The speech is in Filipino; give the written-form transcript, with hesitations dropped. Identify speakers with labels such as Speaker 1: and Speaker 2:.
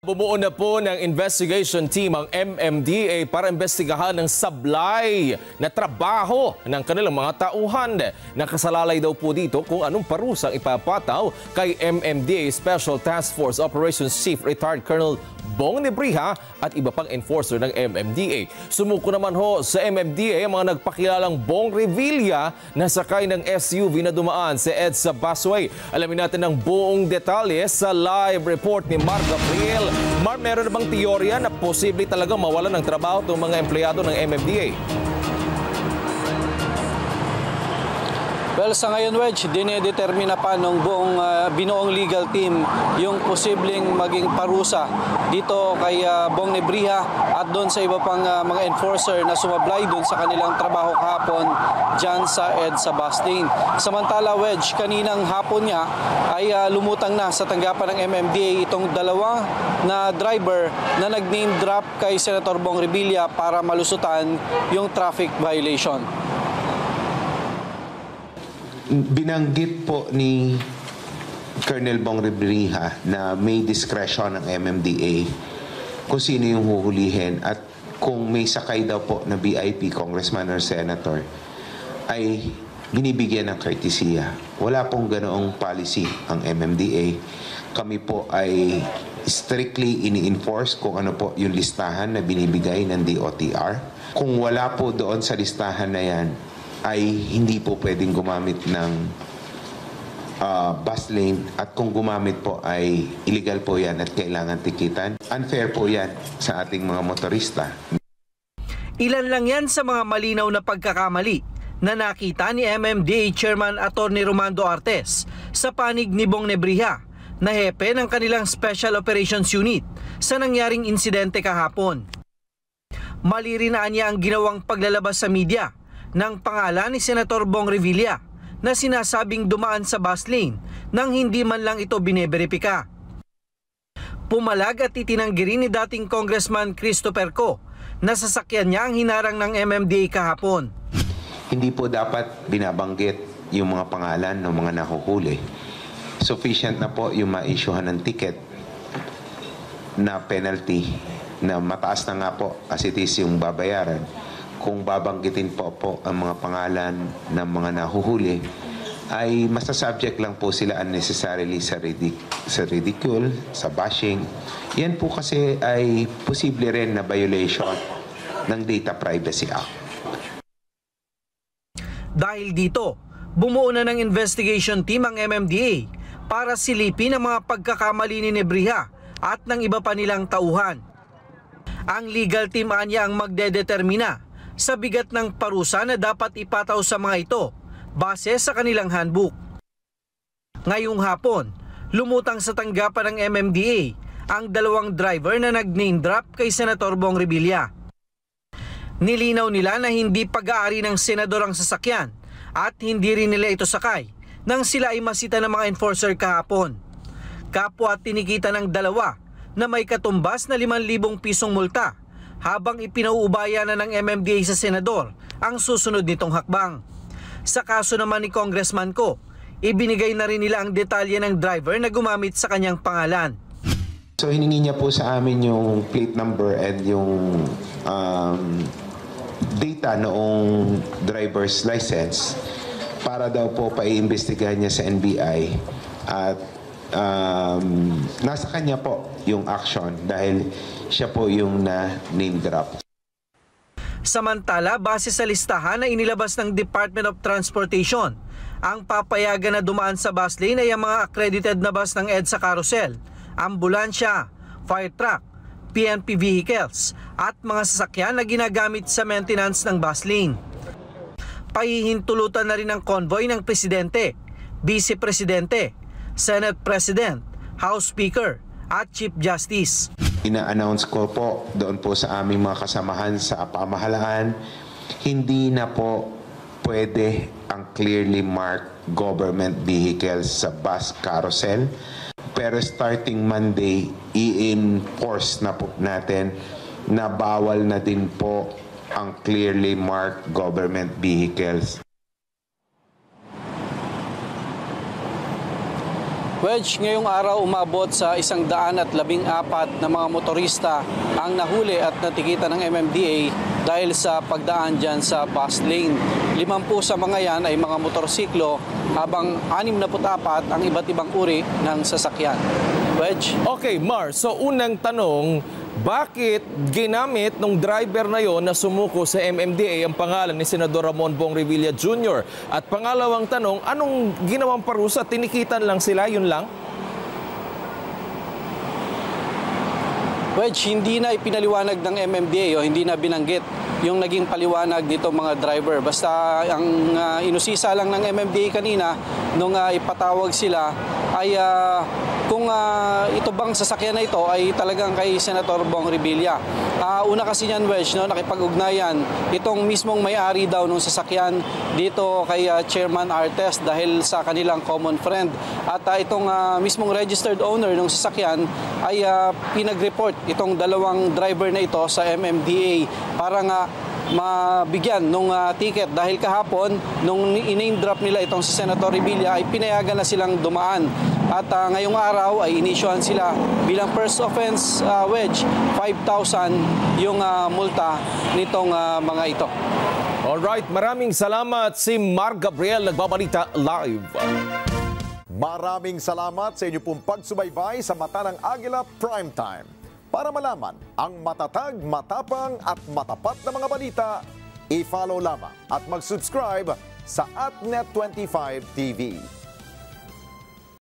Speaker 1: Bumuo na po ng investigation team ang MMDA para investigahan ng sablay na trabaho ng kanilang mga tauhan. Nakasalalay daw po dito kung anong parusang ipapataw kay MMDA Special Task Force Operations Chief Retired Colonel Bong Nebriha at iba pang enforcer ng MMDA. Sumuko naman ho sa MMDA ang mga nagpakilalang Bong Revilla na sakay ng SUV na dumaan sa EDSA busway. Alamin natin ang buong detalye sa live report ni Mark Gabriel. Mar, meron na bang teorya na posible talaga mawalan ng trabaho itong mga empleyado ng MMDA?
Speaker 2: Well, sa ngayon, Wedge, dinedetermina pa ng buong binuong legal team yung posibleng maging parusa dito kay Bong Nebriha at doon sa iba pang mga enforcer na sumablay doon sa kanilang trabaho kahapon dyan sa EDSA bus lane. Samantala, Wedge, kaninang hapon niya ay lumutang na sa tanggapan ng MMDA itong dalawa na driver na nag-name drop kay Senator Bong Revilla para malusutan yung traffic violation.
Speaker 3: Binanggit po ni Colonel Bong Revilla na may discretion ng MMDA kung sino yung huhulihin at kung may sakay daw po na VIP, congressman or senator, ay binibigyan ng courtesya. Wala pong ganoong policy ang MMDA. Kami po ay strictly ini-enforce kung ano po yung listahan na binibigay ng DOTR. Kung wala po doon sa listahan na yan, ay hindi po pwedeng gumamit ng bus lane at kung gumamit po ay illegal po yan at kailangan tikitan. Unfair po yan sa ating mga motorista.
Speaker 4: Ilan lang yan sa mga malinaw na pagkakamali na nakita ni MMDA Chairman Atty. Romando Artes sa panig ni Bong Nebriha na hepe ng kanilang Special Operations Unit sa nangyaring insidente kahapon. Mali rin niya ang ginawang paglalabas sa media ng pangalan ni Senator Bong Revilla na sinasabing dumaan sa bus lane nang hindi man lang ito bineberipika. Pumalag at itinanggi rin ni dating Congressman Christopher Co na sasakyan niya ang hinarang ng MMDA kahapon.
Speaker 3: Hindi po dapat binabanggit yung mga pangalan ng mga nahuhuli. Sufficient na po yung ma-issuehan ng ticket na penalty na mataas na nga po as it is yung babayaran. Kung babanggitin po ang mga pangalan ng mga nahuhuli, ay masasubject lang po sila unnecessarily sa ridicule, sa bashing. Yan po kasi ay posible rin na violation ng Data Privacy Act.
Speaker 4: Dahil dito, bumuo na ng investigation team ang MMDA para silipin ang mga pagkakamali ni Nebriha at ng iba pa nilang tauhan. Ang legal team anya ang magdedetermina sa bigat ng parusa na dapat ipataw sa mga ito base sa kanilang handbook. Ngayong hapon, lumutang sa tanggapan ng MMDA ang dalawang driver na nag-name drop kay Senator Bong Revilla. Nilinaw nila na hindi pag-aari ng senador ang sasakyan at hindi rin nila ito sakay nang sila ay masita ng mga enforcer kahapon. Kapwa tinikita ng dalawa na may katumbas na 5,000 pisong multa habang ipinauubaya na ng MMDA sa senador ang susunod nitong hakbang. Sa kaso naman ni Congressman Co, ibinigay na rin nila ang detalye ng driver na gumamit sa kanyang pangalan.
Speaker 3: So hiningi niya po sa amin yung plate number and yung data noong driver's license para daw po paiimbestigahan niya sa NBI at nasa kanya po yung action dahil siya po yung na-name drop.
Speaker 4: Samantala, base sa listahan na inilabas ng Department of Transportation, ang papayagan na dumaan sa bus lane ay ang mga accredited na bus ng EDSA Carousel, ambulansya, fire truck, PNP vehicles at mga sasakyan na ginagamit sa maintenance ng bus lane. Pahihintulutan na rin ang convoy ng Presidente, Vice Presidente, Senate President, House Speaker at Chief Justice.
Speaker 3: Ina-announce ko po doon po sa aming mga kasamahan sa pamahalaan, hindi na po pwede ang clearly marked government vehicles sa bus carousel. Pero starting Monday, i-enforce na po natin na bawal na din po ang clearly marked government vehicles.
Speaker 2: Wedge, ngayong araw umabot sa 114 na mga motorista ang nahuli at natikita ng MMDA dahil sa pagdaan dyan sa bus lane. 50 sa mga yan ay mga motorsiklo habang 64 ang iba't ibang uri ng sasakyan. Wedge?
Speaker 1: Okay, Mar. So unang tanong, bakit ginamit ng driver na yon na sumuko sa MMDA ang pangalan ni Senador Ramon Bong Revilla Jr.? At pangalawang tanong, anong ginawang parusa? Tinikitan lang sila, yun lang?
Speaker 2: Wedge, hindi na ipinaliwanag ng MMDA o hindi na binanggit yung naging paliwanag dito mga driver. Basta ang inusisa lang ng MMDA kanina nung ipatawag sila ay kung ito bang sasakyan na ito ay talagang kay Senator Bong Revilla. Una kasi niyan, Wedge, no, nakipag-ugnayan itong mismong may-ari daw ng sasakyan dito kay Chairman Artes dahil sa kanilang common friend. At itong mismong registered owner ng sasakyan ay pinag-report itong dalawang driver na ito sa MMDA para nga mabigyan ng ticket dahil kahapon nung in-name drop nila itong si Senator Revilla ay pinayagan na silang dumaan. At ngayong araw ay inisyuhan sila bilang first offense, Wedge, 5,000 yung multa nitong mga ito.
Speaker 1: Alright, maraming salamat si Mar Gabriel, nagbabalita live.
Speaker 5: Maraming salamat sa inyo pong pagsubaybay sa Mata ng Agila Primetime. Para malaman ang matatag, matapang at matapat na mga balita, i-follow lamang at mag-subscribe sa @Net25 TV.